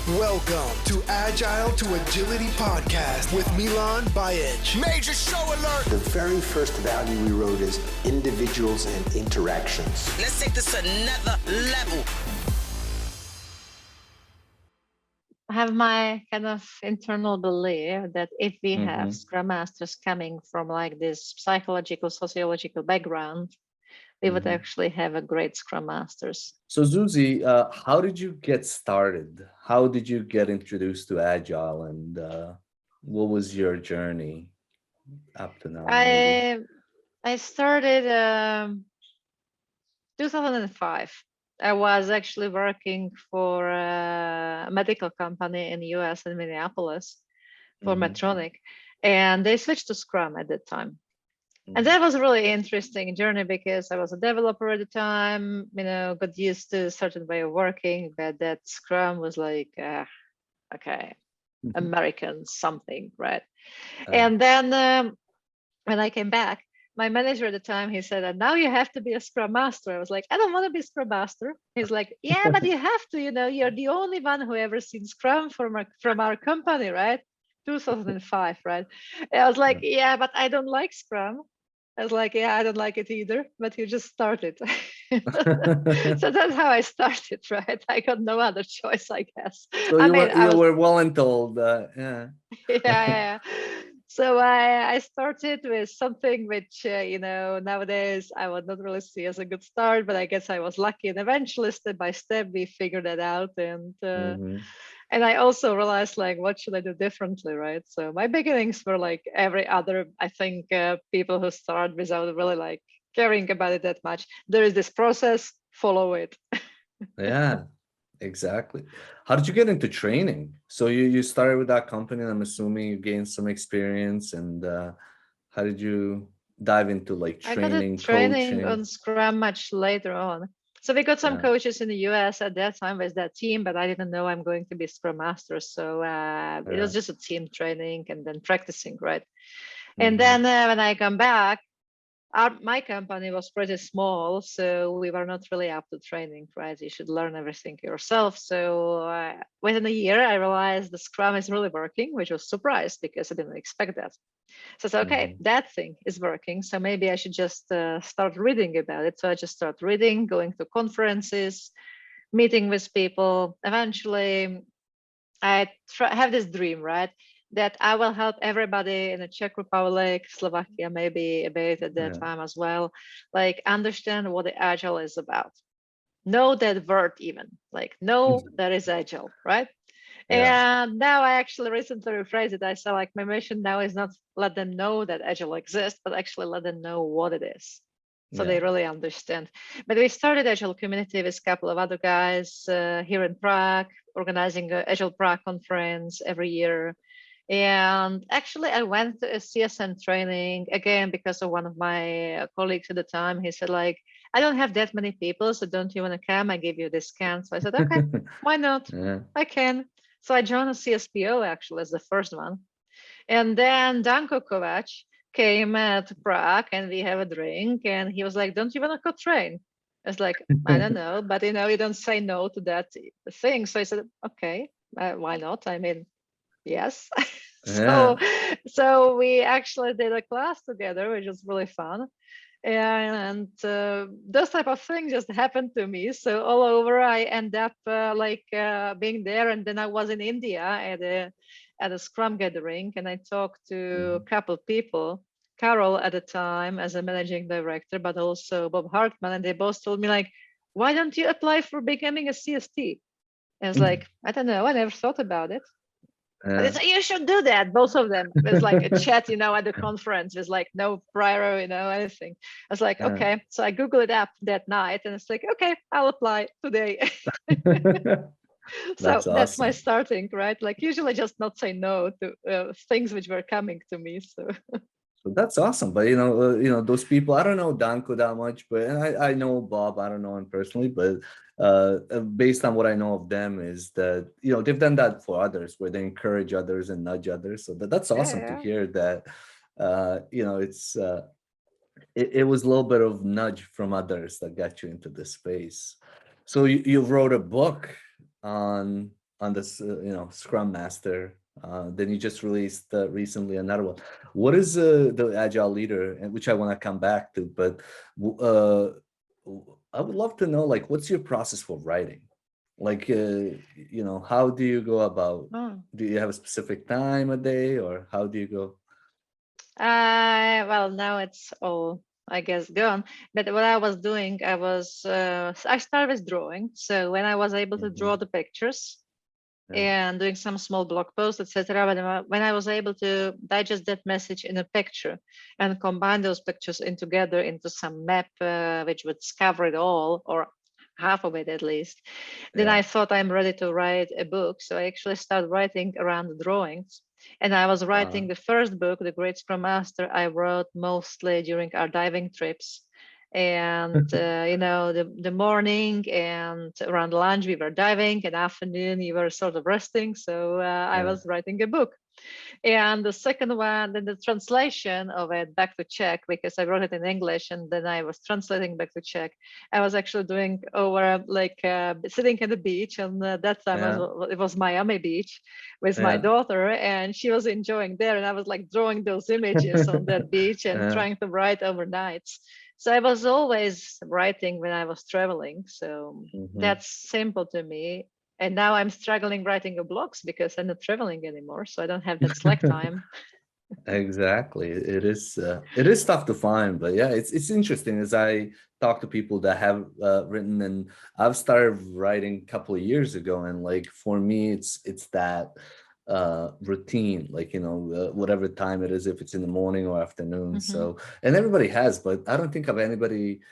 Welcome to Agile to Agility podcast with Miljan, Bajic. Major show alert! The very first value we wrote is individuals and interactions. Let's take this another level. I have my kind of internal belief that if we have Scrum Masters coming from like this psychological, sociological background, we would actually have a great Scrum Masters. So Zuzi, how did you get started? How did you get introduced to Agile, and what was your journey up to now? I started 2005. I was actually working for a medical company in the US in Minneapolis for Medtronic, and they switched to Scrum at that time. And that was a really interesting journey because I was a developer at the time, got used to a certain way of working, but that Scrum was like, okay, American something, right? And then when I came back, my manager at the time, he said, and now you have to be a Scrum Master. I was like, I don't want to be Scrum Master. He's like, yeah, but you have to, you're the only one who ever seen Scrum from our company, right? 2005, right? And I was like, yeah, but I don't like Scrum. I was like, yeah, I don't like it either, but you just started. So that's how I started, right? I got no other choice, I guess. So you were well told, yeah. Yeah. So I started with something which, nowadays I would not really see as a good start, but I guess I was lucky. And eventually, step by step, we figured that out. And I also realized, like, what should I do differently, right? So my beginnings were like every other, I think, people who start without really like caring about it that much. There is this process, follow it. Yeah. Exactly. How did you get into training? So you started with that company, and I'm assuming you gained some experience. And how did you dive into like training, I got a training coaching on Scrum much later on. So we got some coaches in the US at that time with that team, but I didn't know I'm going to be Scrum Master. So it was just a team training and then practicing, right? And then when I come back, my company was pretty small, so we were not really up to training, right? You should learn everything yourself. So within a year, I realized the Scrum is really working, which was surprised because I didn't expect that. So I said, okay, that thing is working. So maybe I should just start reading about it. So I just started reading, going to conferences, meeting with people. Eventually, I have this dream, right? That I will help everybody in the Czech Republic, Slovakia, maybe a bit at that time as well, like understand what the Agile is about. Know that word even, like know that is Agile, right? And now I actually recently rephrased it. I said like my mission now is not let them know that Agile exists, but actually let them know what it is. So they really understand. But we started Agile community with a couple of other guys here in Prague, organizing an Agile Prague conference every year. And actually, I went to a CSM training again because of one of my colleagues at the time. He said, like, I don't have that many people, so don't you want to come? I give you a discount. So I said, okay, why not? I can. So I joined a CSPO actually as the first one. And then Danko Kovac came to Prague and we have a drink. And he was like, don't you want to co-train? I was like, I don't know, but you don't say no to that thing. So I said, okay, why not? I mean, yes. So we actually did a class together, which was really fun. And those type of things just happened to me. So all over, I end up being there. And then I was in India at a Scrum gathering, and I talked to a couple of people. Carol at the time as a managing director, but also Bob Hartman, and they both told me like, why don't you apply for becoming a CST? And I was like, I don't know, I never thought about it. But it's like, you should do that. Both of them. There's like a chat, at the conference. There's like no prior, anything. I was like, okay. So I Googled it up that night and it's like, okay, I'll apply today. So that's my starting, right? Like usually just not say no to things which were coming to me. So that's awesome. But those people, I don't know Danko that much, but I know Bob. I don't know him personally, but based on what I know of them is that they've done that for others, where they encourage others and nudge others. So that's awesome to hear that. It was a little bit of nudge from others that got you into this space. So you wrote a book on on this, Scrum Master. Then you just released recently another one. What is the Agile Leader, and which I want to come back to, but I would love to know, like, what's your process for writing? Like, how do you go about? Oh. Do you have a specific time a day, or how do you go? Well, now it's all, I guess, gone. But what I was doing, I started with drawing. So when I was able to draw the pictures and doing some small blog posts, etc., when I was able to digest that message in a picture and combine those pictures together into some map, which would cover it all, or half of it at least, then I thought I'm ready to write a book. So I actually started writing around the drawings. And I was writing the first book, The Great Scrum Master, I wrote mostly during our diving trips. And, the morning and around lunch, we were diving, and afternoon, we were sort of resting. So I was writing a book. And the second one, then the translation of it back to Czech, because I wrote it in English and then I was translating back to Czech. I was actually doing over sitting at the beach, and that time it was Miami Beach with my daughter, and she was enjoying there, and I was like drawing those images on that beach and trying to write overnights. So I was always writing when I was traveling. So that's simple to me. And now I'm struggling writing blogs because I'm not traveling anymore, so I don't have that slack time. Exactly. It is tough to find, but yeah, it's interesting as I talk to people that have written, and I've started writing a couple of years ago, and like for me, it's that routine, like whatever time it is, if it's in the morning or afternoon. So, and everybody has, but I don't think I've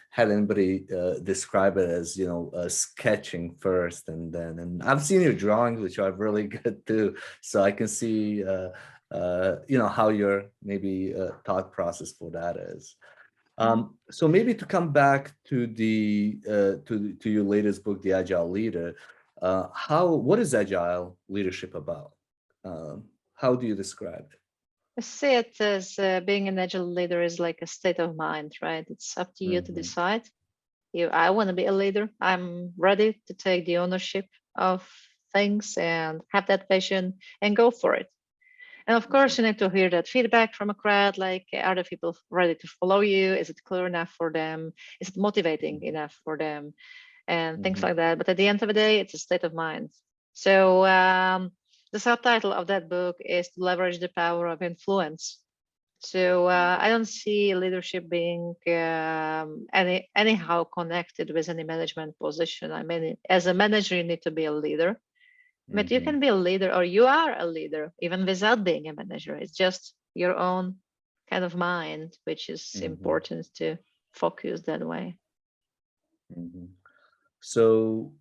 had anybody describe it as sketching first and then. And I've seen your drawings, which are really good too, so I can see how your maybe thought process for that is. So maybe to come back to the to your latest book, The Agile Leader, what is Agile Leadership about? How do you describe it? I see it as being an agile leader is like a state of mind, right? It's up to you to decide. I want to be a leader. I'm ready to take the ownership of things and have that passion and go for it. And of course, you need to hear that feedback from a crowd, like, are the people ready to follow you? Is it clear enough for them? Is it motivating enough for them? And things like that. But at the end of the day, it's a state of mind. So the subtitle of that book is to leverage the power of influence. So I don't see leadership being anyhow connected with any management position. I mean, as a manager, you need to be a leader. But you can be a leader, or you are a leader, even without being a manager. It's just your own kind of mind, which is important to focus that way. So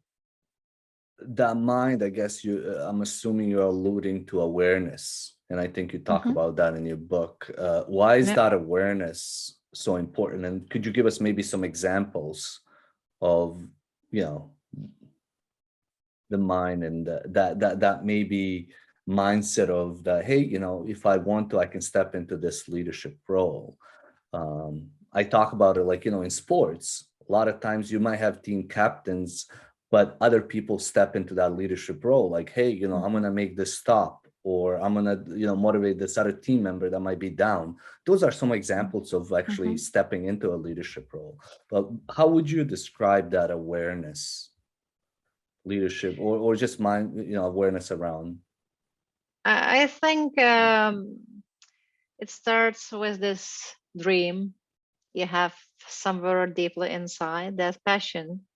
that mind, I guess I'm assuming you're alluding to awareness. And I think you talk about that in your book. Why is that awareness so important? And could you give us maybe some examples of, the mind and that maybe mindset of that, hey, if I want to, I can step into this leadership role. I talk about it like, in sports, a lot of times you might have team captains, but other people step into that leadership role. Like, hey, I'm going to make this stop, or I'm going to, motivate this other team member that might be down. Those are some examples of actually stepping into a leadership role. But how would you describe that awareness? Leadership or just mind awareness around? I think it starts with this dream you have somewhere deeply inside, that passion.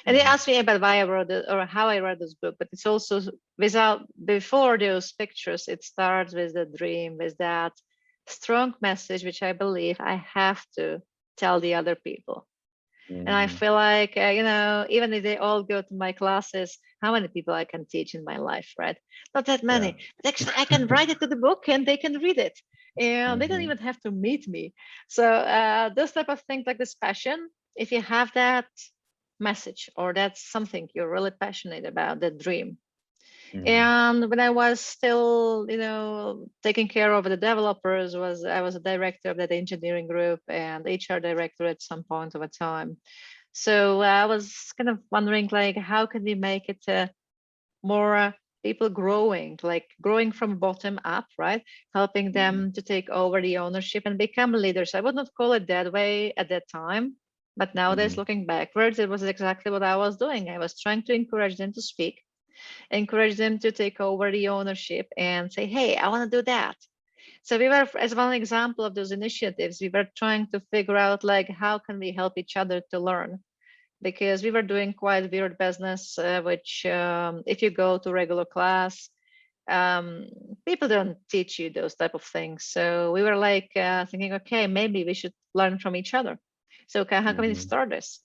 And they asked me about why I wrote it or how I wrote this book, but it's also before those pictures, it starts with the dream, with that strong message, which I believe I have to tell the other people. And I feel like, even if they all go to my classes, how many people I can teach in my life, right? Not that many. But actually, I can write it to the book and they can read it. And they don't even have to meet me. So this type of thing, like this passion, if you have that message or that's something you're really passionate about, that dream. And when I was still, taking care of the developers, I was a director of that engineering group and HR director at some point of a time. So I was kind of wondering, like, how can we make it more people growing, like growing from bottom up, right? Helping them to take over the ownership and become leaders. I would not call it that way at that time, but nowadays, looking backwards, it was exactly what I was doing. I was trying to encourage them to speak, encourage them to take over the ownership and say, hey, I want to do that. So we were, as one example of those initiatives, we were trying to figure out like how can we help each other to learn, because we were doing quite weird business, which if you go to regular class, people don't teach you those type of things. So we were like thinking, okay, maybe we should learn from each other. So how can we start this?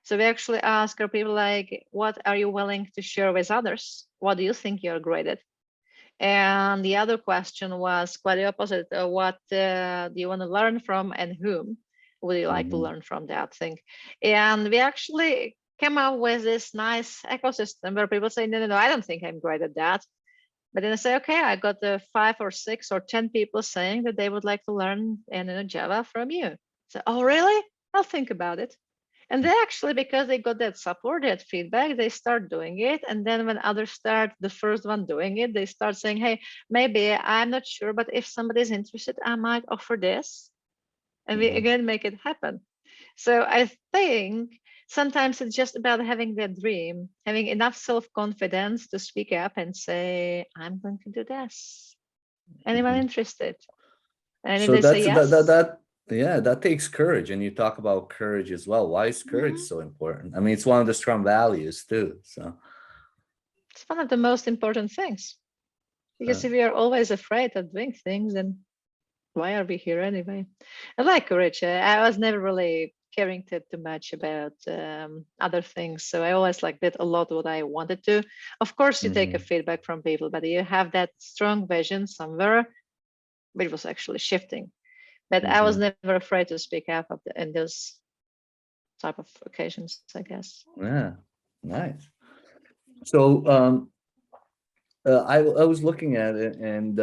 So we actually ask our people like, what are you willing to share with others? What do you think you're great at? And the other question was quite the opposite. What do you want to learn from, and whom would you like to learn from that thing? And we actually came up with this nice ecosystem where people say, no, I don't think I'm great at that. But then I say, okay, I got the 5 or 6 or 10 people saying that they would like to learn Java from you. So, oh, really? I'll think about it. And they actually, because they got that support, that feedback, they start doing it. And then when others start, the first one doing it, they start saying, hey, maybe I'm not sure, but if somebody's interested, I might offer this. And we again make it happen. So I think sometimes it's just about having that dream, having enough self-confidence to speak up and say, I'm going to do this. Anyone interested? And if So they say that's yes. that takes courage. And you talk about courage as well. Why is courage so important? I mean, it's one of the Scrum values too. So it's one of the most important things. Because if we are always afraid of doing things, then why are we here anyway? I like courage. I was never really caring too much about other things. So I always like did a lot what I wanted to. Of course, you take a feedback from people, but you have that strong vision somewhere, which was actually shifting. But I was never afraid to speak up in those type of occasions, I guess. yeah, nice. So I was looking at it, and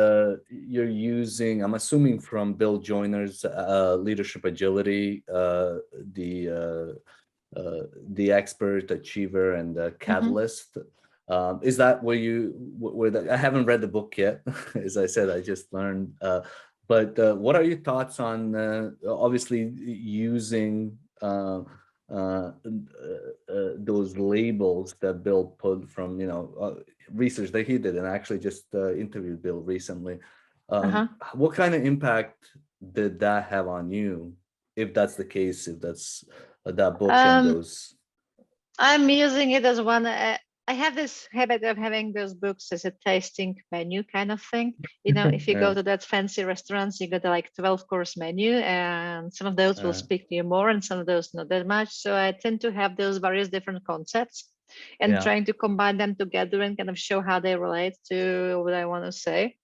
you're using, I'm assuming from Bill Joyner's Leadership Agility, the Expert, Achiever, and the Catalyst. Is that I haven't read the book yet. As I said, I just learned. But what are your thoughts on obviously using those labels that Bill put from research that he did, and I actually just interviewed Bill recently. What kind of impact did that have on you, if that's the case, if that's that book and those? I'm using it as one. I have this habit of having those books as a tasting menu kind of thing. If you go to that fancy restaurants, you got like 12-course menu, and some of those will speak to you more and some of those not that much. So I tend to have those various different concepts and trying to combine them together and kind of show how they relate to what I want to say.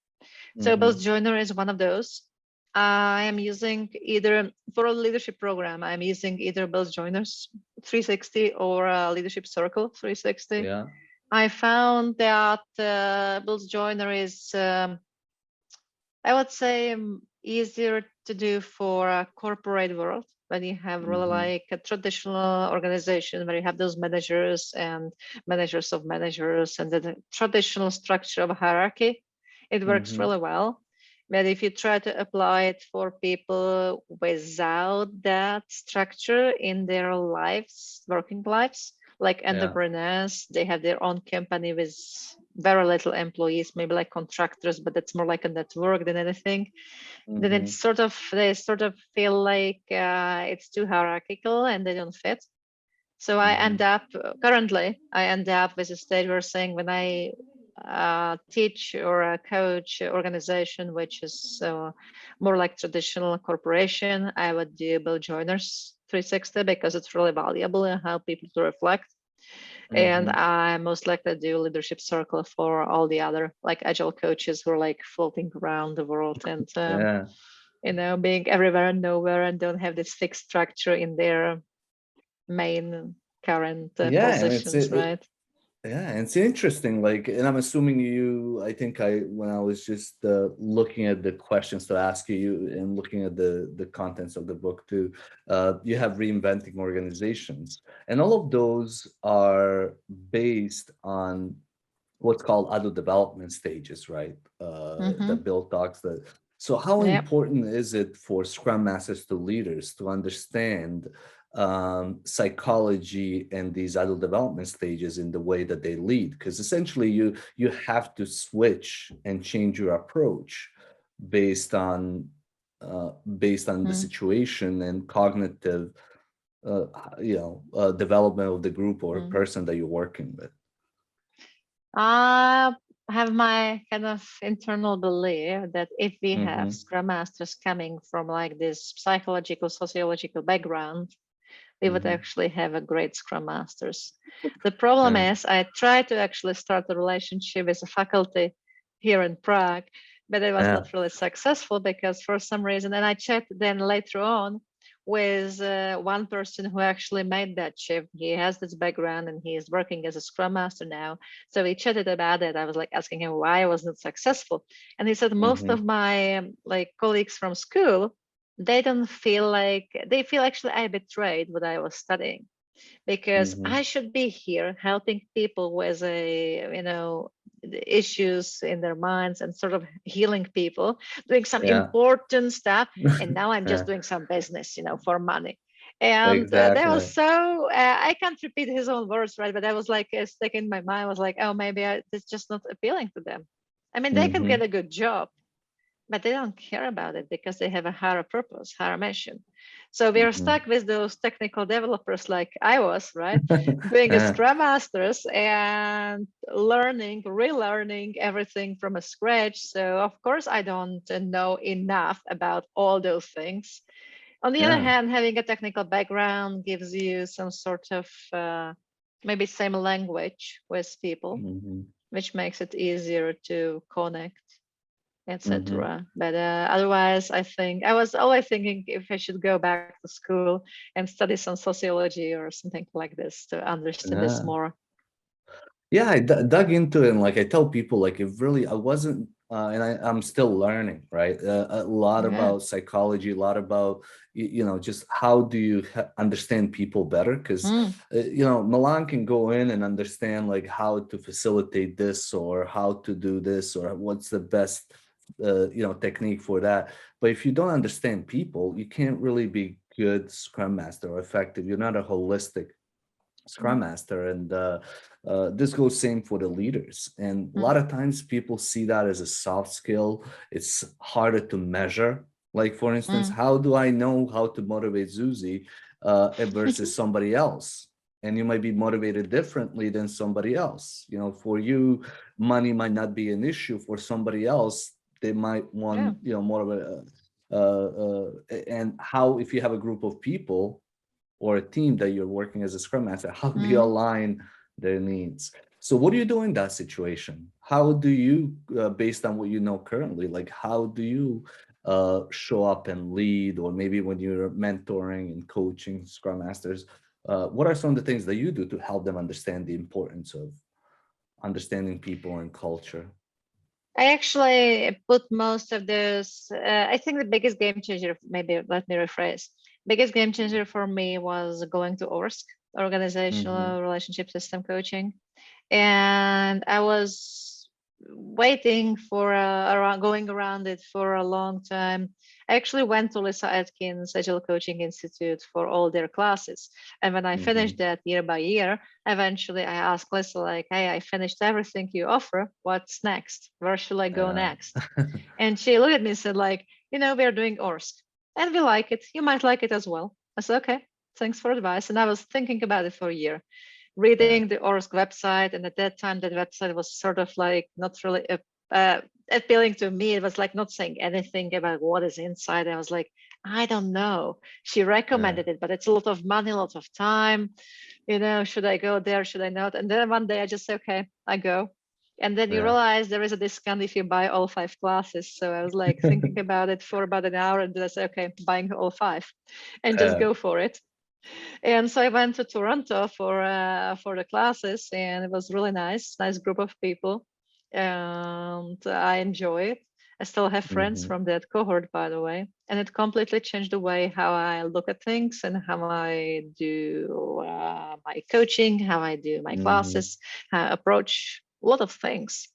So both Joyner is one of those. I am using either for a leadership program, I'm using either Bill Joyner's 360 or Leadership Circle 360. Yeah. I found that Bill Joyner is, I would say, easier to do for a corporate world when you have really like a traditional organization where you have those managers and managers of managers and the traditional structure of hierarchy. It works really well. But if you try to apply it for people without that structure in their lives, working lives, like entrepreneurs, they have their own company with very little employees, maybe like contractors, but that's more like a network than anything. Then it's they sort of feel like it's too hierarchical and they don't fit. So I end up with a stage where saying when I teach or coach organization, which is more like traditional corporation, I would do Bill Joyner's 360 because it's really valuable and help people to reflect. And I most likely do Leadership Circle for all the other like agile coaches who are like floating around the world and being everywhere and nowhere and don't have this fixed structure in their main current positions, right? Yeah, and it's interesting, like, and I'm assuming I think when I was just looking at the questions to ask you and looking at the contents of the book too, you have reinventing organizations, and all of those are based on what's called adult development stages, right? Mm-hmm. That Bill talks that. So how Yeah. important is it for Scrum Masters to leaders to understand psychology and these adult development stages in the way that they lead? Because essentially you have to switch and change your approach based on the Mm. situation and cognitive development of the group or Mm. person that you're working with. I have my kind of internal belief that if we have Mm-hmm. Scrum Masters coming from like this psychological, sociological background, we would Mm-hmm. actually have a great Scrum Masters. The problem Yeah. is I tried to actually start a relationship with a faculty here in Prague, but it was Yeah. not really successful because for some reason, and I checked then later on with one person who actually made that shift. He has this background and he is working as a Scrum Master now. So we chatted about it. I was like asking him why I was not successful. And he said, most Mm-hmm. of my like colleagues from school, they don't feel like, they feel actually I betrayed what I was studying, because Mm-hmm. I should be here helping people with the issues in their minds and sort of healing people, doing some Yeah. important stuff. And now I'm just Yeah. doing some business, for money. And that was Exactly. so, I can't repeat his own words, right? But I was like, stuck in my mind, was like, oh, maybe it's just not appealing to them. I mean, they can Mm-hmm. get a good job, but they don't care about it because they have a higher purpose, higher mission. So we are Mm-hmm. stuck with those technical developers like I was, right? Doing a Yeah. Scrum Masters and relearning everything from a scratch. So of course I don't know enough about all those things. On the other Yeah. hand, having a technical background gives you some sort of maybe same language with people, Mm-hmm. which makes it easier to connect, Mm-hmm. etc. But otherwise, I think I was always thinking if I should go back to school and study some sociology or something like this to understand this Yeah. more. Yeah, I dug into it, and like I tell people, like it really, I wasn't, and I'm still learning, right? A lot Yeah. about psychology, a lot about, just how do you understand people better? Because, Mm. Milan can go in and understand like how to facilitate this or how to do this or what's the best, technique for that. But if you don't understand people, you can't really be good Scrum Master or effective. You're not a holistic Scrum Mm. Master, and this goes same for the leaders. And a lot Mm. of times people see that as a soft skill. It's harder to measure. Like for instance, Mm. how do I know how to motivate Zuzi versus somebody else? And you might be motivated differently than somebody else. For you, money might not be an issue. For somebody else, they might Yeah. want more of a. And how, if you have a group of people or a team that you're working as a Scrum Master, how do you Mm. align their needs? So what do you do in that situation? How do you, based on what you know currently, like how do you show up and lead, or maybe when you're mentoring and coaching Scrum Masters, what are some of the things that you do to help them understand the importance of understanding people and culture? I actually put most of those. I think the biggest game changer, maybe let me rephrase, biggest game changer for me was going to ORSC, Mm-hmm. Organizational Relationship System Coaching. And I was waiting for going around it for a long time. I actually went to Lisa Atkins Agile Coaching Institute for all their classes, and when I Mm-hmm. finished that year by year, eventually I asked Lisa like, "Hey, I finished everything you offer. What's next? Where should I go Uh, next?" And she looked at me and said like, "We're doing ORSC, and we like it. You might like it as well." I said, "Okay, thanks for advice." And I was thinking about it for a year, yeah. reading the ORSC website, and at that time that website was sort of like not really appealing to me. It was like not saying anything about what is inside. I was like, I don't know. She Yeah. recommended it, but it's a lot of money, a lot of time. Should I go there? Should I not? And then one day I just say, okay, I go. And then you Yeah. realize there is a discount if you buy all 5 classes. So I was like thinking about it for about an hour, and then I said, okay, buying all 5 and just Yeah. go for it. And so I went to Toronto for the classes, and it was really nice group of people, and I enjoy it. I still have friends Mm-hmm. from that cohort, by the way, and it completely changed the way how I look at things and how I do my coaching, how I do my Mm-hmm. classes, how I approach lot of things,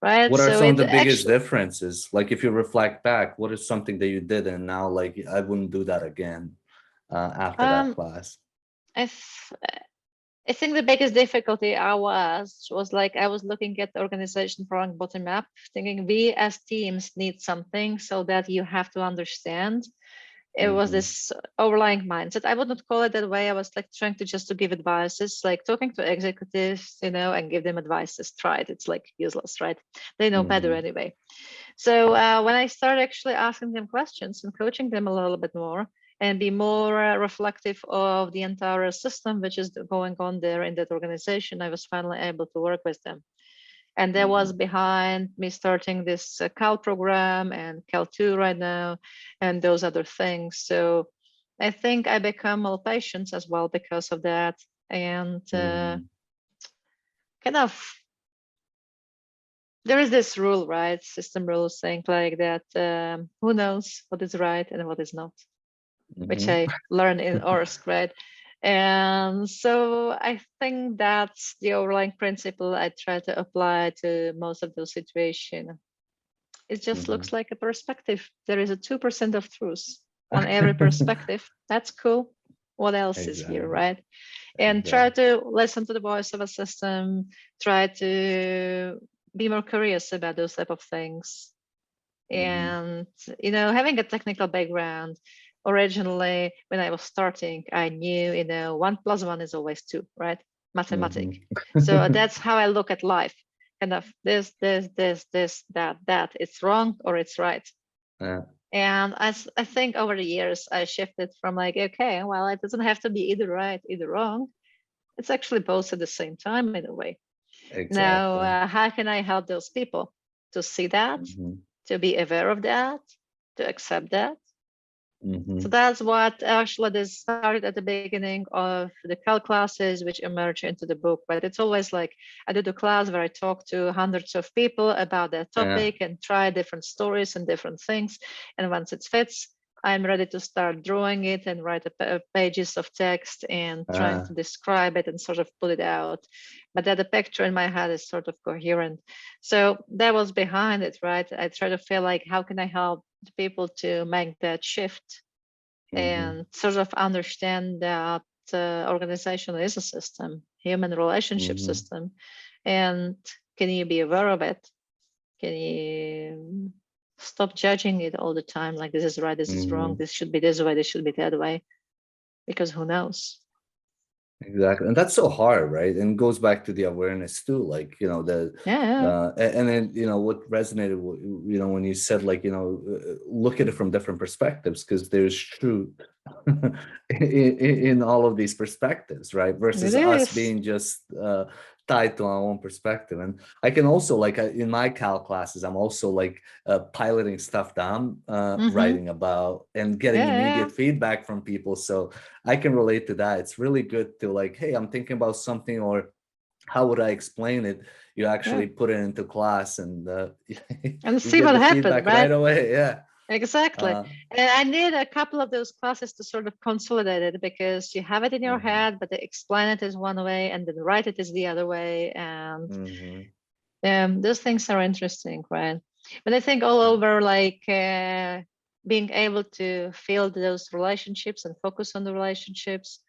right? What are So some of it the biggest actually, differences? Like if you reflect back, what is something that you did and now like I wouldn't do that again after that um, class? I, I think the biggest difficulty I was like I was looking at the organization from bottom up, thinking we as teams need something so that you have to understand. It was Mm-hmm. this overlying mindset. I would not call it that way. I was like trying to just to give advices, like talking to executives, and give them advices. Try it. It's like useless, right? They know better Mm-hmm. anyway. So when I started actually asking them questions and coaching them a little bit more and be more reflective of the entire system which is going on there in that organization, I was finally able to work with them. And that was behind me starting this CAL program and CAL 2 right now and those other things. So I think I become more patient as well because of that. And Mm-hmm. kind of there is this rule, right? System rules saying like that who knows what is right and what is not, which Mm-hmm. I learned in ORSC, right? And so I think that's the overlying principle I try to apply to most of those situations. It just Mm-hmm. looks like a perspective. There is a 2% of truth on every perspective. That's cool. What else is here, Exactly. right? And try Exactly. to listen to the voice of a system, try to be more curious about those type of things. Mm-hmm. And having a technical background, originally when I was starting, I knew 1 + 1 is always 2, right? Mathematics. So Mm-hmm. that's how I look at life. Kind of this, that. It's wrong or it's right. Yeah. And I think over the years I shifted from like, okay, well, it doesn't have to be either right, either wrong. It's actually both at the same time in a way. Now, Exactly. how can I help those people to see that, Mm-hmm. to be aware of that, to accept that? So Mm-hmm. that's what actually this started at the beginning of the CAL classes, which emerged into the book. But it's always like I did a class where I talk to hundreds of people about that Yeah. topic and try different stories and different things. And once it fits, I'm ready to start drawing it and write pages of text and trying to describe it and sort of put it out. But that the picture in my head is sort of coherent. So that was behind it, right? I try to feel like, how can I help the people to make that shift Mm-hmm. and sort of understand that organization is a system, human relationship Mm-hmm. system, and can you be aware of it? Can you stop judging it all the time? Like this is right, this is wrong, Mm-hmm. this should be this way, this should be that way, because who knows? Exactly. And that's so hard, right? And it goes back to the awareness too. Like, Yeah, and then, what resonated, when you said, like, look at it from different perspectives, because there's truth in all of these perspectives, right? it Versus us is. being just tied to our own perspective. And I can also, like, in my Cal classes, I'm also like piloting stuff that I'm Mm-hmm. writing about and getting Yeah, immediate feedback from people. So I can relate to that. It's really good to, like, hey, I'm thinking about something, or how would I explain it? You yeah. actually put it into class and And you see get what the happened, feedback right right? away. Yeah. Exactly. Uh, And I need a couple of those classes to sort of consolidate it because you have it in your mhm, head, but they explain it is one way and then write it is the other way. And mhm, those things are interesting, right? But I think all over, like being able to feel those relationships and focus on the relationships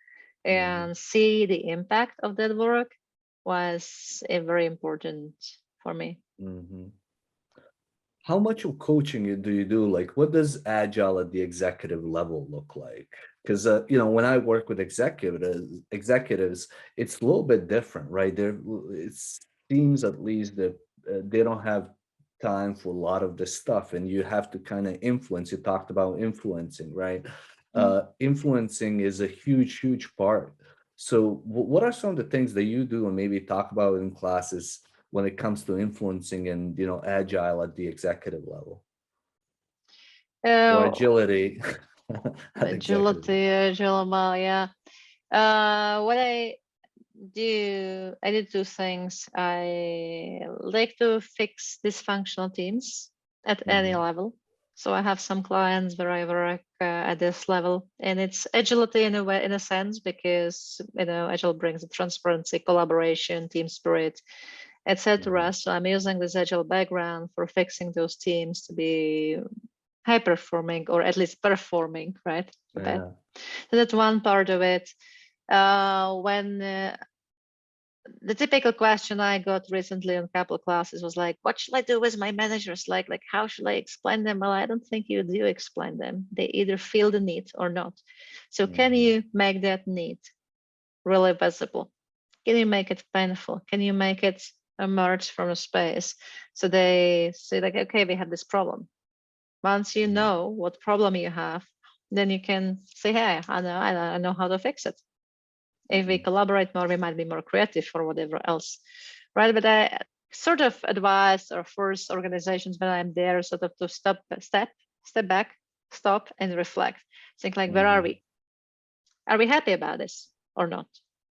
mhm, and see the impact of that work was very important for me. mhm. How much of coaching do you do? Like, what does agile at the executive level look like? Because when I work with executives, it's a little bit different, right? It seems at least that they don't have time for a lot of this stuff, and you have to kind of influence. You talked about influencing, right? Mm. Influencing is a huge, huge part. So, what are some of the things that you do, and maybe talk about in classes when it comes to influencing and agile at the executive level, or Uh, agility at executive level? Agility, agile, yeah. What I did two things. I like to fix dysfunctional teams at any Hmm. level. So I have some clients where I work at this level, and it's agility in a way, in a sense, because agile brings the transparency, collaboration, team spirit, etc. So I'm using this agile background for fixing those teams to be high performing, or at least performing, right? Okay. So that's one part of it. When the typical question I got recently in a couple of classes was like, what should I do with my managers? Like how should I explain them? Well, I don't think you do explain them. They either feel the need or not. So can you make that need really visible? Can you make it painful? Can you make it emerge from a space? So they say like, okay, we have this problem. Once you know what problem you have, then you can say, hey, I know how to fix it. If we collaborate more, we might be more creative or whatever else, right? But I sort of advise or force organizations when I'm there sort of to step back, stop and reflect. Think like, where are we? Are we happy about this or not?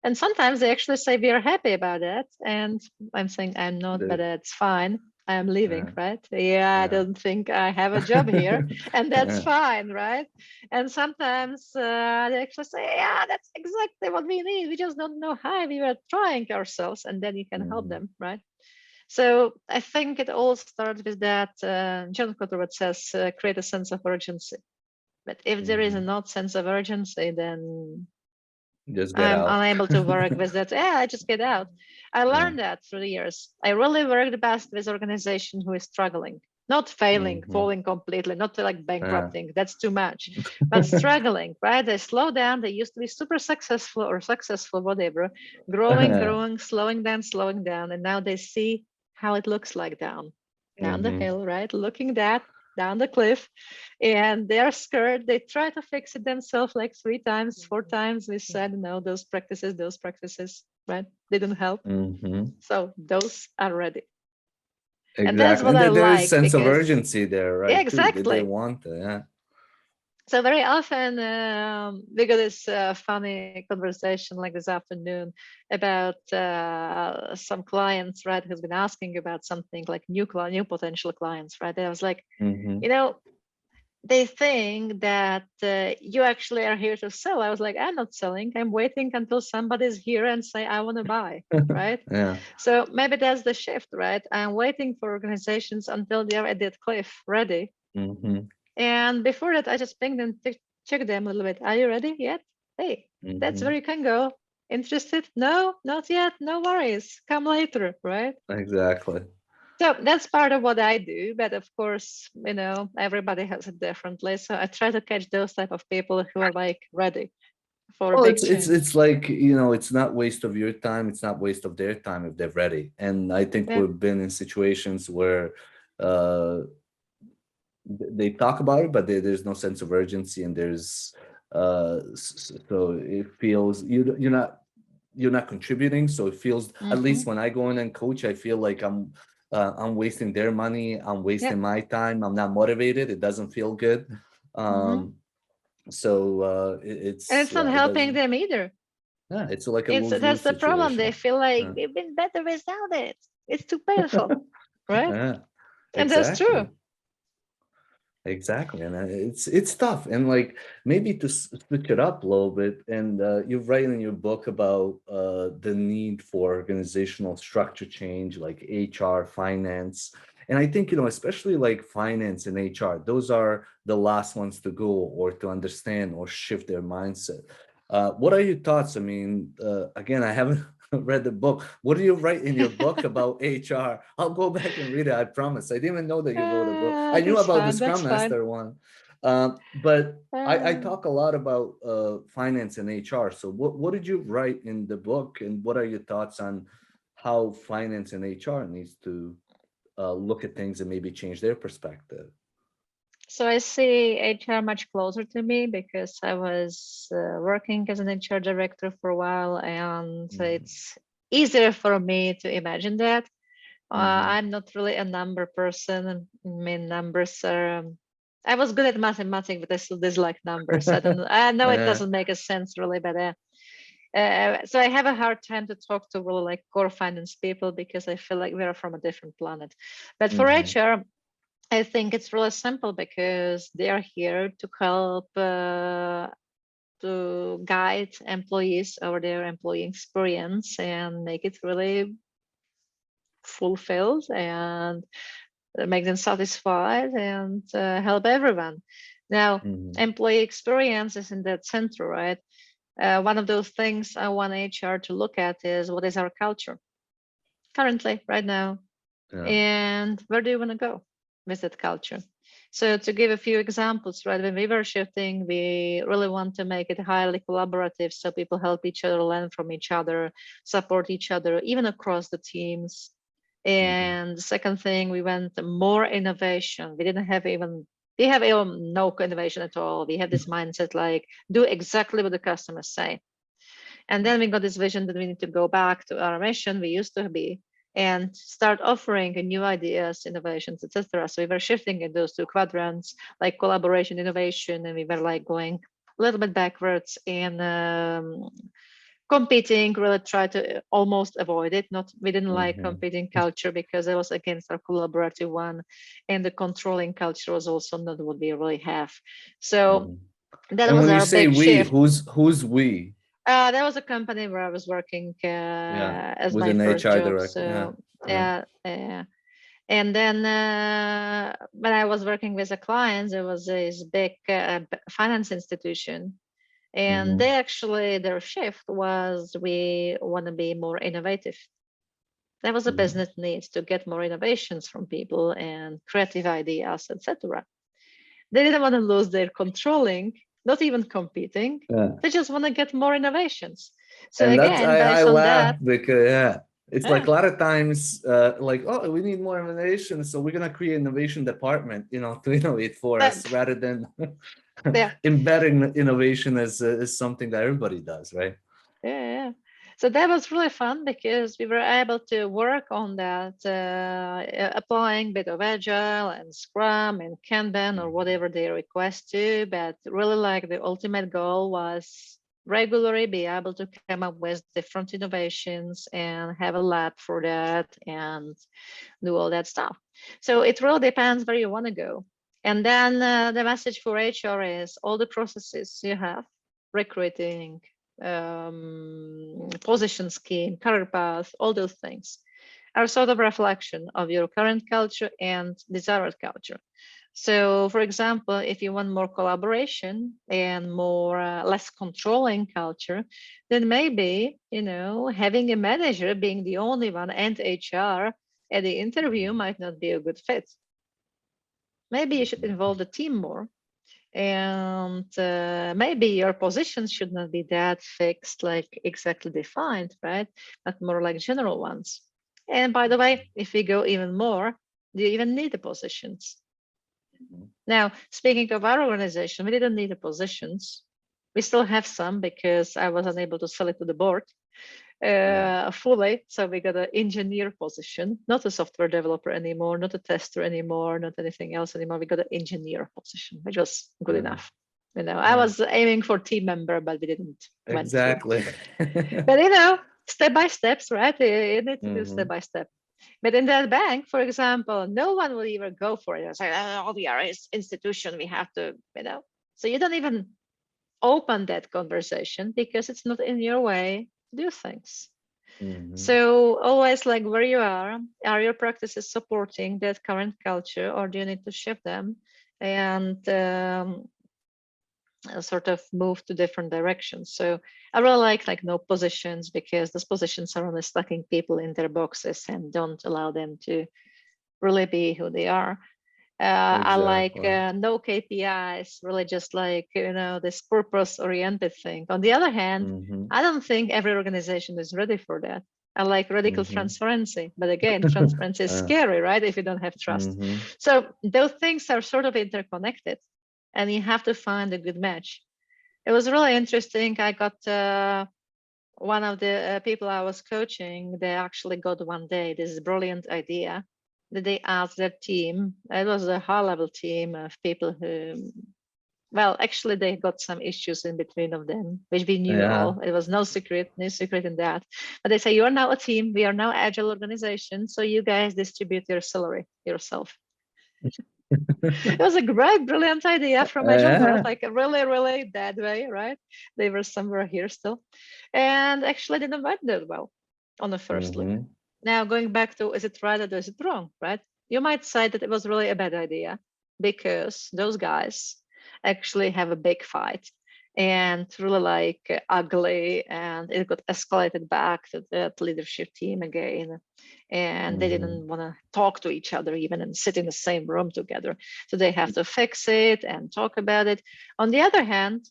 And sometimes they actually say we are happy about it. And I'm saying I'm not, but it's fine. I'm leaving, right? I don't think I have a job here, and that's fine, right? And sometimes they actually say, yeah, that's exactly what we need. We just don't know how. We were trying ourselves, and then you can help them, right? So I think it all starts with that. John Cotterwood says, create a sense of urgency. But if there is not sense of urgency, then just get I'm out. unable to work with that. I just get out. I learned that through the years. I really work the best with organization who is struggling, not failing, falling completely, not like bankrupting. That's too much, but struggling, right? They slow down. They used to be super successful or successful, whatever, growing, slowing down. And now they see how it looks like down the hill, right? Looking down the cliff, and they're scared. They try to fix it themselves like 3 times, 4 times. We said no, those practices, right? Didn't help. So those are ready. Exactly. And that's what I there like. is sense of because, urgency there, right? Yeah, exactly. They want it, So very often we got this funny conversation like this afternoon about some clients, right, who's been asking about something like new potential clients, right? And I was like, they think that you actually are here to sell. I was like, I'm not selling. I'm waiting until somebody's here and say, I want to buy, right? So maybe that's the shift, right? I'm waiting for organizations until they're at that cliff ready. And before that, I just pinged them, check them a little bit. Are you ready yet? Hey, that's where you can go. Interested? No, not yet. No worries. Come later, right? Exactly. So that's part of what I do. But of course, everybody has it differently. So I try to catch those type of people who are like ready for a big change. It's like, it's not waste of your time. It's not waste of their time if they're ready. And I think we've been in situations where they talk about it, but there's no sense of urgency, and there's so it feels you're not contributing. So it feels, at least when I go in and coach, I feel like I'm wasting their money, I'm wasting my time, I'm not motivated, it doesn't feel good. So it's and it's not helping them either. It's like a lose-lose that's the problem. situation. They feel like we've been better without it. It's too painful, right? And that's true. Exactly. And it's tough. And like, maybe to switch it up a little bit, and you write in your book about the need for organizational structure change, like HR, finance. And I think, especially like finance and HR, those are the last ones to go, or to understand or shift their mindset. What are your thoughts? I mean, again, I haven't read the book. What do you write in your book about HR? I'll go back and read it. I promise. I didn't even know that you wrote a book. I knew about the Scrum Master one, but I talk a lot about finance and HR. So what did you write in the book, and what are your thoughts on how finance and HR needs to look at things and maybe change their perspective? So I see HR much closer to me because I was working as an HR director for a while, and it's easier for me to imagine that. I'm not really a number person. I mean, numbers are. I was good at mathematics, but I still dislike numbers. I know it doesn't make a sense really, but so I have a hard time to talk to really like core finance people because I feel like we're from a different planet. But for HR, I think it's really simple because they are here to help to guide employees over their employee experience and make it really fulfilled and make them satisfied and help everyone. Now, employee experience is in that center, right? One of those things I want HR to look at is what is our culture currently, right now, and where do you want to go with that culture? So to give a few examples, right, when we were shifting, we really want to make it highly collaborative so people help each other, learn from each other, support each other, even across the teams. And the second thing, we went more innovation. We have even no innovation at all. We had this mindset like, do exactly what the customers say. And then we got this vision that we need to go back to our mission we used to be and start offering new ideas, innovations, etc. So we were shifting in those two quadrants, like collaboration, innovation, and we were like going a little bit backwards in competing. Really try to almost avoid it. We didn't like competing culture because it was against our collaborative one, and the controlling culture was also not what we really have. So that was our big shift. Who's we? That was a company where I was working as my first HR job. director. So and then when I was working with a client, there was this big finance institution, and they actually, their shift was, we want to be more innovative. That was a business need to get more innovations from people and creative ideas, etc. They didn't want to lose their controlling, not even competing. They just want to get more innovations. So and again, based on that, because it's like a lot of times like, oh, we need more innovation, so we're gonna create an innovation department, to innovate for us, rather than embedding innovation as something that everybody does, right? Yeah. So that was really fun because we were able to work on that, applying a bit of Agile and Scrum and Kanban or whatever they request to, but really like the ultimate goal was regularly be able to come up with different innovations and have a lab for that and do all that stuff. So it really depends where you want to go. And then the message for HR is all the processes you have, recruiting, position scheme, career path, all those things are sort of reflection of your current culture and desired culture. So for example, if you want more collaboration and more less controlling culture, then maybe, having a manager being the only one and HR at the interview might not be a good fit. Maybe you should involve the team more. And maybe your positions should not be that fixed, like exactly defined, right? But more like general ones. And by the way, if we go even more, do you even need the positions? Now, speaking of our organization, we didn't need the positions. We still have some because I was unable to sell it to the board fully. So we got an engineer position, not a software developer anymore, not a tester anymore, not anything else anymore. We got an engineer position, which was good enough. I was aiming for team member, but we didn't. Exactly. But step by steps, right? You need to do step by step. But in that bank, for example, no one will even go for it. It's like, oh, we are an institution, we have to, So you don't even open that conversation because it's not in your way to do things. So always like where you are your practices supporting that current culture, or do you need to shift them and sort of move to different directions? So I really like no positions, because those positions are only stacking people in their boxes and don't allow them to really be who they are. I like no KPIs, really just like, this purpose-oriented thing. On the other hand, I don't think every organization is ready for that. I like radical transparency, but again, transparency is scary, right? If you don't have trust. So those things are sort of interconnected, and you have to find a good match. It was really interesting. I got one of the people I was coaching, they actually got one day this brilliant idea that they asked their team. It was a high-level team of people who, well, actually they got some issues in between of them, which we knew all. It was no secret in that. But they say, you are now a team. We are now Agile organization. So you guys distribute your salary yourself. It was a great, brilliant idea from Agile world, like a really, really bad way, right? They were somewhere here still. And actually didn't work that well on the first look. Now, going back to is it right or is it wrong, right? You might say that it was really a bad idea because those guys actually have a big fight and really ugly, and it got escalated back to that leadership team again. And they didn't want to talk to each other even and sit in the same room together. So they have to fix it and talk about it. On the other hand,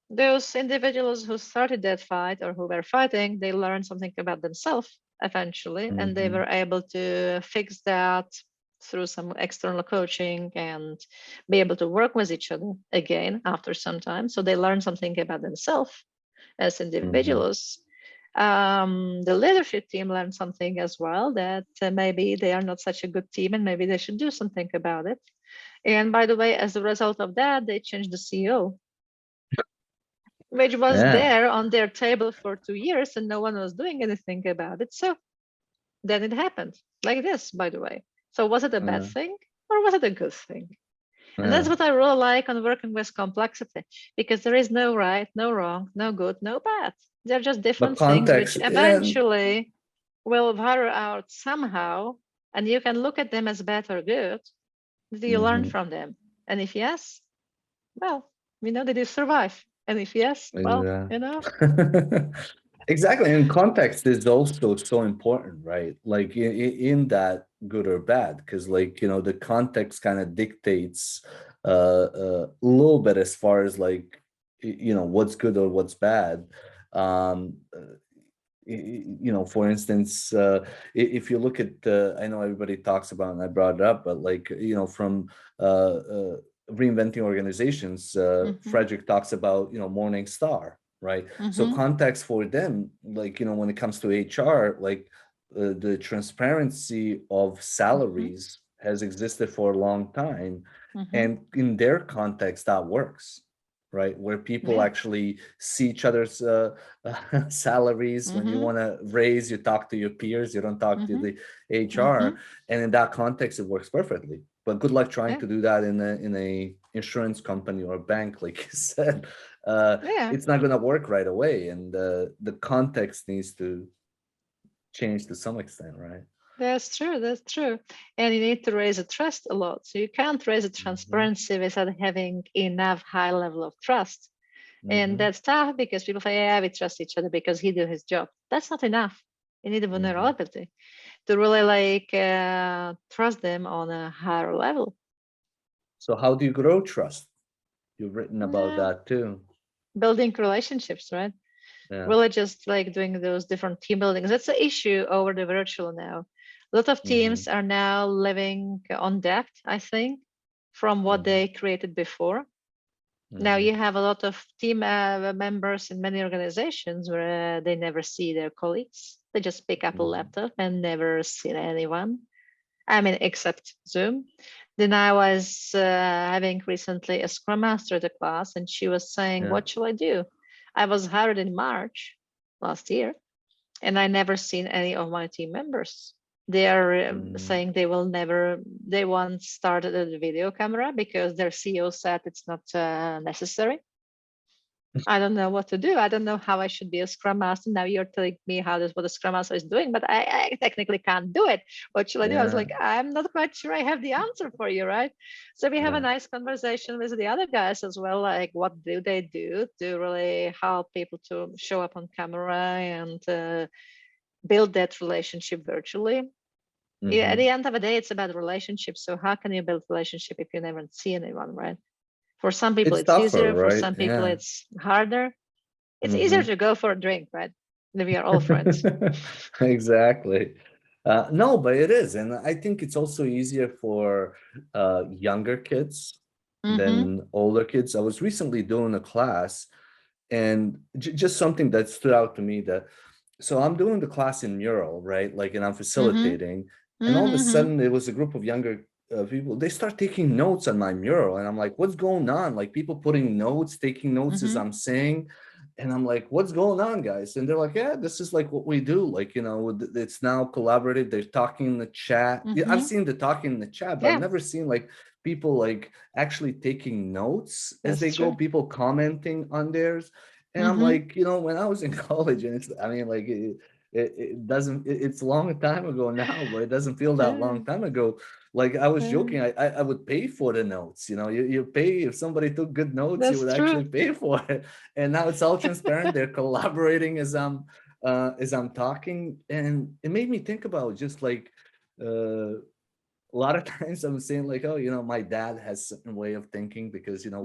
those individuals who started that fight or who were fighting, they learned something about themselves eventually, and they were able to fix that through some external coaching and be able to work with each other again after some time. So they learned something about themselves as individuals. The leadership team learned something as well, that maybe they are not such a good team and maybe they should do something about it. And by the way, as a result of that, they changed the CEO, which was Yeah. there on their table for 2 years and no one was doing anything about it. So then it happened like this, by the way. So was it a bad thing or was it a good thing? And that's what I really like on working with complexity, because there is no right, no wrong, no good, no bad. They're just But different things which context, yeah. eventually will vary out somehow. And you can look at them as bad or good. Do you learn from them? And if yes, well, we know that you survive. And if yes, well, Exactly. And context is also so important, right? Like in that good or bad, because like, the context kind of dictates a little bit as far as like, what's good or what's bad. For instance, if you look at, I know everybody talks about, and I brought it up, but like, from reinventing organizations, Frederick talks about, Morning Star, right? So context for them, like, when it comes to HR, like the transparency of salaries has existed for a long time. And in their context, that works, right? Where people actually see each other's salaries. When you want to raise, you talk to your peers, you don't talk to the HR. And in that context, it works perfectly. But good luck trying to do that in a insurance company or a bank, like you said. It's not going to work right away, and the context needs to change to some extent, right? That's true. That's true. And you need to raise a trust a lot. So you can't raise a transparency without having enough high level of trust. And that's tough because people say, yeah, we trust each other because he did his job. That's not enough. You need a vulnerability to really trust them on a higher level. So how do you grow trust? You've written about that too. Building relationships, right? Really just like doing those different team buildings. That's the issue over the virtual now. A lot of teams are now living on debt, I think, from what they created before. Now you have a lot of team members in many organizations where they never see their colleagues. They just pick up a laptop and never see anyone. I mean, except Zoom. Then I was having recently a Scrum Master at the class, and she was saying, what shall I do? I was hired in March last year, and I never seen any of my team members. They are saying they won't start the video camera because their CEO said it's not necessary. I don't know what to do. I don't know how I should be a Scrum Master. Now you're telling me what a Scrum Master is doing, but I technically can't do it. What should I do? I was like, I'm not quite sure I have the answer for you, right? So we have a nice conversation with the other guys as well, like what do they do to really help people to show up on camera and build that relationship virtually. Yeah, at the end of the day, it's about relationships. So how can you build relationship if you never see anyone, right? For some people, it's tougher, easier. For right? some people, it's harder. It's easier to go for a drink, right? We are all friends. Exactly. No, but it is. And I think it's also easier for younger kids than older kids. I was recently doing a class, and just something that stood out to me so I'm doing the class in mural, right? Like, and I'm facilitating. And all of a sudden, it was a group of younger people. They start taking notes on my mural. And I'm like, what's going on? Like, people putting notes, taking notes as I'm saying. And I'm like, what's going on, guys? And they're like, yeah, this is like what we do. Like, it's now collaborative. They're talking in the chat. Yeah, I've seen the talking in the chat, but I've never seen like people like actually taking notes as they go, people commenting on theirs. And I'm like, when I was in college, and it doesn't, it's a long time ago now, but it doesn't feel that long time ago. Like I was joking, I would pay for the notes, you know, you pay, if somebody took good notes, you That's would true. actually pay for it. And now it's all transparent. They're collaborating as I'm talking. And it made me think about just like, a lot of times I'm saying like, oh, you know, my dad has a certain way of thinking because, you know,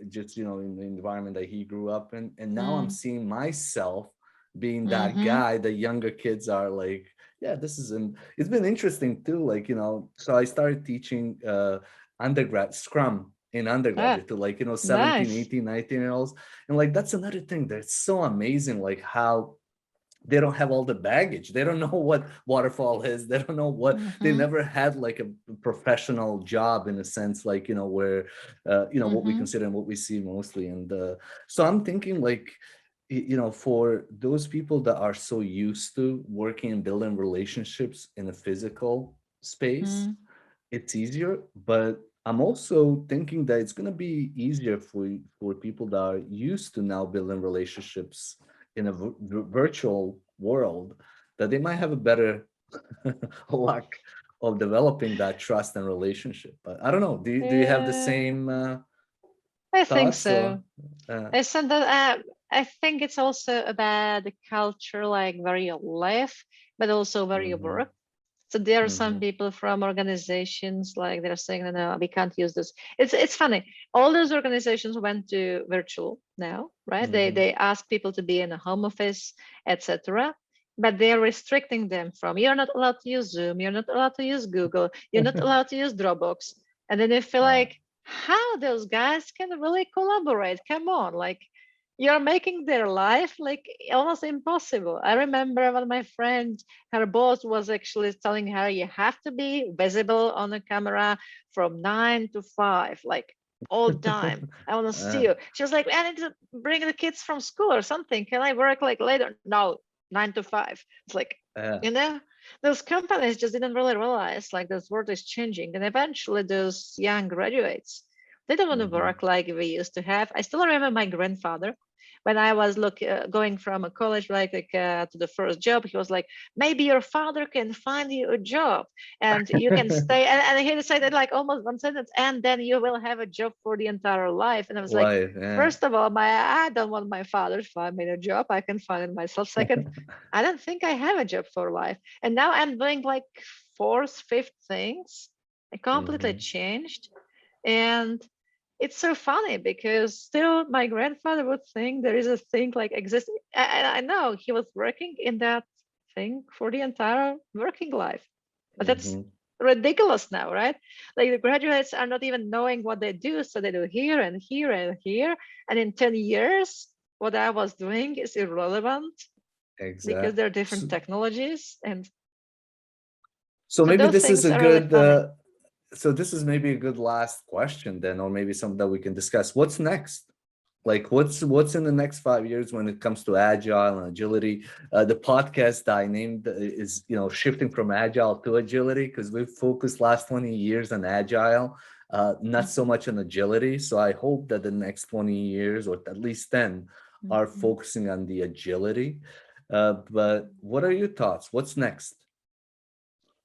just, you know, in the environment that he grew up in. And now I'm seeing myself being that guy. The younger kids are like, yeah, this is, and it's been interesting too. Like, you know, so I started teaching undergrad Scrum in undergraduate to like, you know, 17, Nice. 18, 19-year-olds. And like, that's another thing that's so amazing, like how they don't have all the baggage. They don't know what waterfall is. They don't know what, they never had like a professional job in a sense, like, you know, where, you know, what we consider and what we see mostly. And so I'm thinking like, you know, for those people that are so used to working and building relationships in a physical space, it's easier. But I'm also thinking that it's going to be easier for people that are used to now building relationships in a virtual world, that they might have a better luck of developing that trust and relationship. But I don't know. Do you have the Yeah, same I think thoughts so. or? Uh, I said that I think it's also about the culture, like very life, but also very mhm, work. So there are some mhm, people from organizations like they're saying, no, no, we can't use this. It's funny. All those organizations went to virtual now, right? mhm. They ask people to be in a home office, etc. But they're restricting them from you're not allowed to use Zoom, you're not allowed to use Google, you're not allowed to use Dropbox. And then they feel Uh, like how those guys can really collaborate. Come on, like you're making their life like almost impossible. I remember when my friend, her boss was actually telling her, you have to be visible on the camera from 9 to 5, like all the time. I want to see uh, you. She was like, I need to bring the kids from school or something. Can I work like later? No, 9 to 5. It's like, uh, you know, those companies just didn't really realize like this world is changing. And eventually those young graduates, they don't want to mhm. work like we used to have. I still remember my grandfather when I was going from a college to the first job. He was like, maybe your father can find you a job and you can stay. And he decided like almost one sentence, and then you will have a job for the entire life. And I was like, Why? Yeah. first of all, I don't want my father to find me a job. I can find it myself. Second, I don't think I have a job for life. And now I'm doing like fourth, fifth things. I completely Mhm. changed. And it's so funny because still my grandfather would think there is a thing like existing. I know he was working in that thing for the entire working life, but that's Mhm. ridiculous now, right? Like the graduates are not even knowing what they do, so they do here and here and here, and in 10 years what I was doing is irrelevant because Exactly. there are different technologies. And So so maybe those this is things a are really good funny. so this is maybe a good last question then, or maybe something that we can discuss. What's next? Like what's in the next 5 years when it comes to agile and agility? The podcast that I named is, you know, shifting from agile to agility, because we've focused last 20 years on agile, not so much on agility. So I hope that the next 20 years, or at least 10, are Mhm. focusing on the agility. But what are your thoughts? What's next?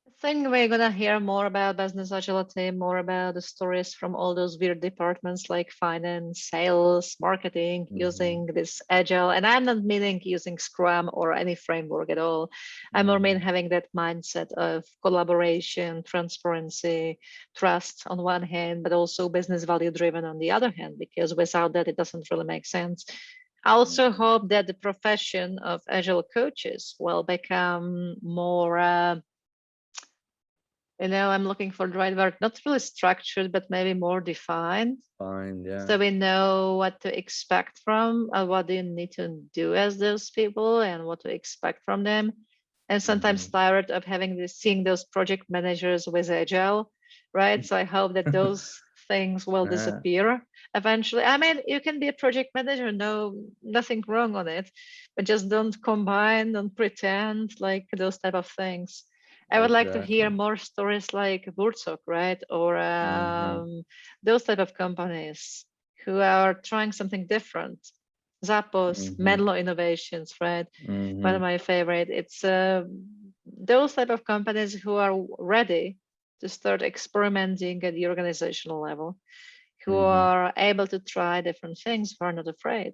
I think we're gonna hear more about business agility, more about the stories from all those weird departments like finance, sales, marketing, Mhm, using this agile. And I'm not meaning using Scrum or any framework at all. I more mean mhm, having that mindset of collaboration, transparency, trust on one hand, but also business value driven on the other hand, because without that, it doesn't really make sense. I also hope that the profession of agile coaches will become more I'm looking for the right word, not really structured, but maybe more defined. fine, yeah. So we know what to expect from, what do you need to do as those people and what to expect from them. And sometimes Mhm. tired of seeing those project managers with Agile, right? So I hope that those things will Yeah, disappear eventually. I mean, you can be a project manager, no, nothing wrong on it, but just don't combine, don't pretend like those type of things. I would like to hear exactly. more stories like Wurzog, right? Or Mhm, those type of companies who are trying something different. Zappos, Menlo Innovations, right? One of my favorite. It's those type of companies who are ready to start experimenting at the organizational level, who are able to try different things, who are not afraid.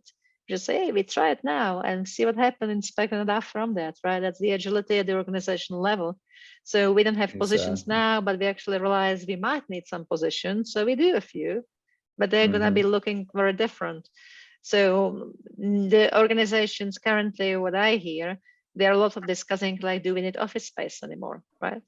Just say, hey, we try it now and see what happens and spec it up from that, right? That's the agility at the organizational level. So we don't have positions now, but we actually realize we might need some positions. So we do a few, but they're going to be looking very different. So the organizations currently, what I hear, there are a lot of discussing like, do we need office space anymore, right?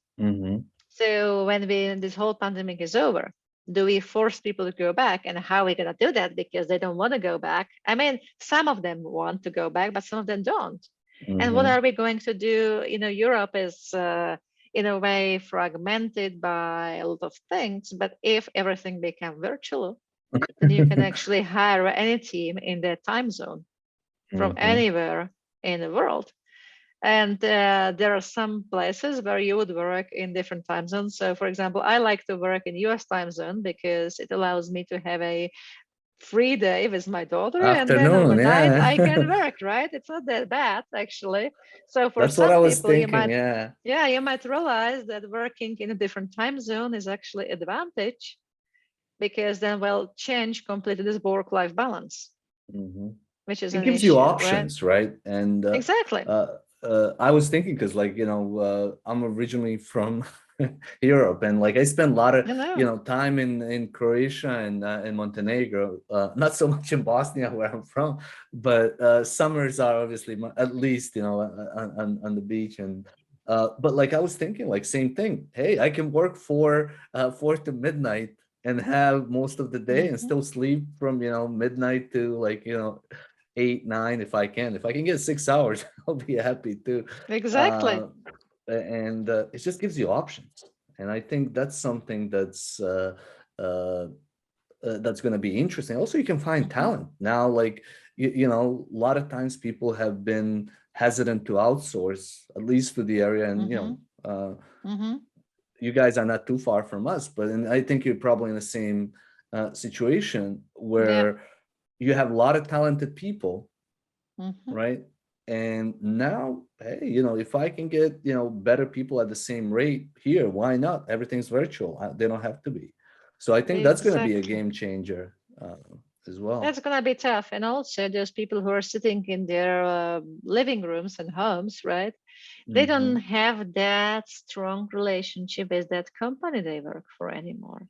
So when this whole pandemic is over, do we force people to go back, and how are we going to do that? Because they don't want to go back. I mean, some of them want to go back, but some of them don't. And what are we going to do? You know, Europe is in a way fragmented by a lot of things, but if everything become virtual, then you can actually hire any team in that time zone from anywhere in the world. And there are some places where you would work in different time zones. So for example, I like to work in US time zone because it allows me to have a free day with my daughter, and then overnight I can work, right? It's not that bad actually. So for that's some what I was people, thinking, you might realize that working in a different time zone is actually an advantage, because then we'll change completely this work-life balance, which is it an gives issue, you options, right? And exactly. I was thinking, because like, you know, I'm originally from Europe, and like I spent a lot of time in Croatia and in Montenegro, not so much in Bosnia where I'm from, but summers are obviously at least, you know, on the beach. And but like I was thinking, like same thing, hey, I can work 4 to midnight and have most of the day and still sleep from, you know, midnight to like, you know, 8, 9 if I can. If I can get 6 hours, I'll be happy too. Exactly. And it just gives you options, and I think that's something that's going to be interesting. Also, you can find talent now. Like you know, a lot of times people have been hesitant to outsource, at least to the area, and you know, you guys are not too far from us, but I think you're probably in the same situation where you have a lot of talented people, right? And now, hey, you know, if I can get, you know, better people at the same rate here, why not? Everything's virtual. They don't have to be. So I think that's going to be a game changer as well. That's going to be tough. And also those people who are sitting in their living rooms and homes, right? They don't have that strong relationship with that company they work for anymore.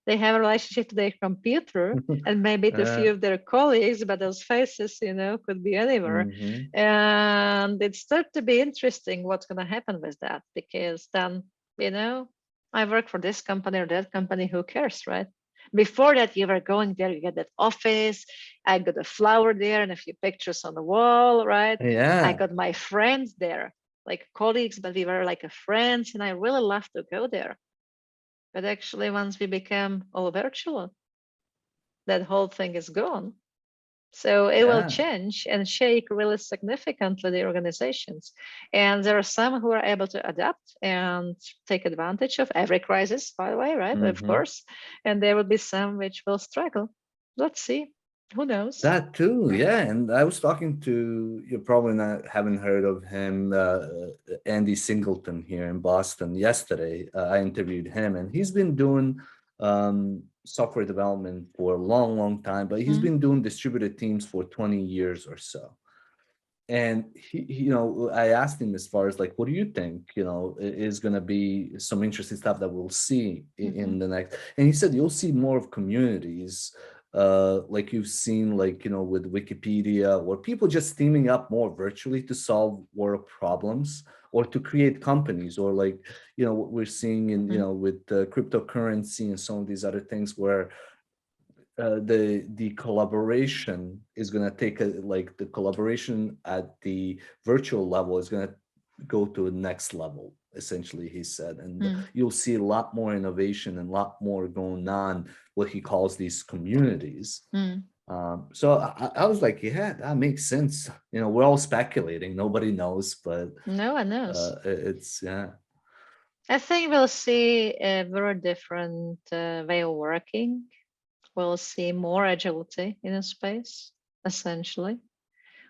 They have a relationship to their computer and maybe to a few of their colleagues, but those faces, you know, could be anywhere. And it starts to be interesting what's going to happen with that, because then, you know, I work for this company or that company, who cares, right? Before that, you were going there, you get that office, I got a flower there and a few pictures on the wall, right? I got my friends there, like colleagues, but we were like a friends, and I really love to go there. But actually, once we become all virtual, that whole thing is gone. So it will change and shake really significantly the organizations. And there are some who are able to adapt and take advantage of every crisis, by the way, right? Of course. And there will be some which will struggle. Let's see. Who knows? That too, yeah. And I was talking to, you probably not haven't heard of him, Andy Singleton here in Boston yesterday. I interviewed him, and he's been doing software development for a long, long time, but he's been doing distributed teams for 20 years or so. And he, you know, I asked him as far as like, what do you think, you know, is going to be some interesting stuff that we'll see in the next, and he said, you'll see more of communities, like you've seen, like, you know, with Wikipedia, or people just teaming up more virtually to solve work problems or to create companies, or like, you know, what we're seeing in, you know, with cryptocurrency and some of these other things where the collaboration is going to take like the collaboration at the virtual level is going to go to the next level, essentially, he said. And you'll see a lot more innovation and a lot more going on, what he calls these communities. So I was like, yeah, that makes sense. You know, we're all speculating, nobody knows, but no one knows. It's I think we'll see a very different way of working. We'll see more agility in a space. essentially.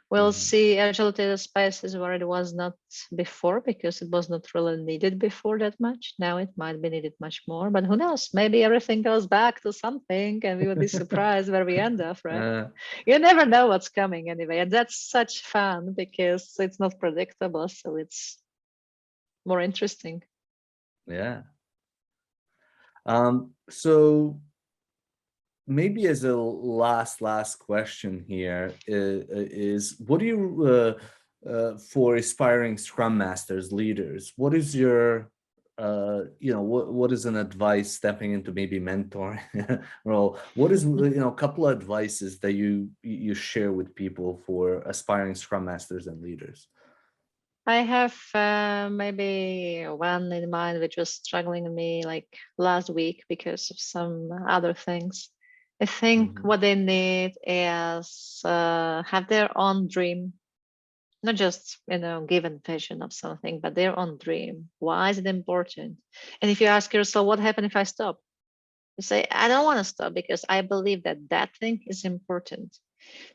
We'll see agile spaces where it was not before, because it was not really needed before that much. Now it might be needed much more, but who knows? Maybe everything goes back to something and we would be surprised where we end up, right? You never know what's coming anyway. And that's such fun because it's not predictable. So it's more interesting. Yeah. So maybe as a last question here is what do you for aspiring Scrum Masters leaders, what is your what is an advice stepping into maybe mentoring role? What is a couple of advices that you share with people for aspiring Scrum Masters and leaders? I have maybe one in mind which was struggling with me like last week because of some other things. I think what they need is have their own dream, not just given vision of something, but their own dream. Why is it important? And if you ask yourself, what happens if I stop? You say, I don't want to stop because I believe that that thing is important.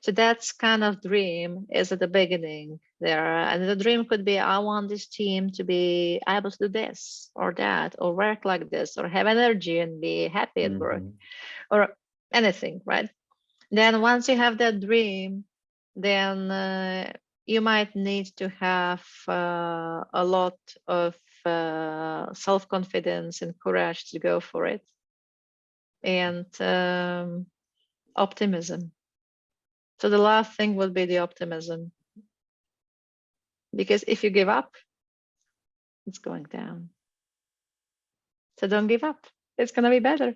So that's kind of dream is at the beginning there. And the dream could be, I want this team to be able to do this or that, or work like this, or have energy and be happy at work, or anything, right? Then once you have that dream, then you might need to have a lot of self-confidence and courage to go for it. And optimism. So the last thing would be the optimism. Because if you give up, it's going down. So don't give up. It's going to be better.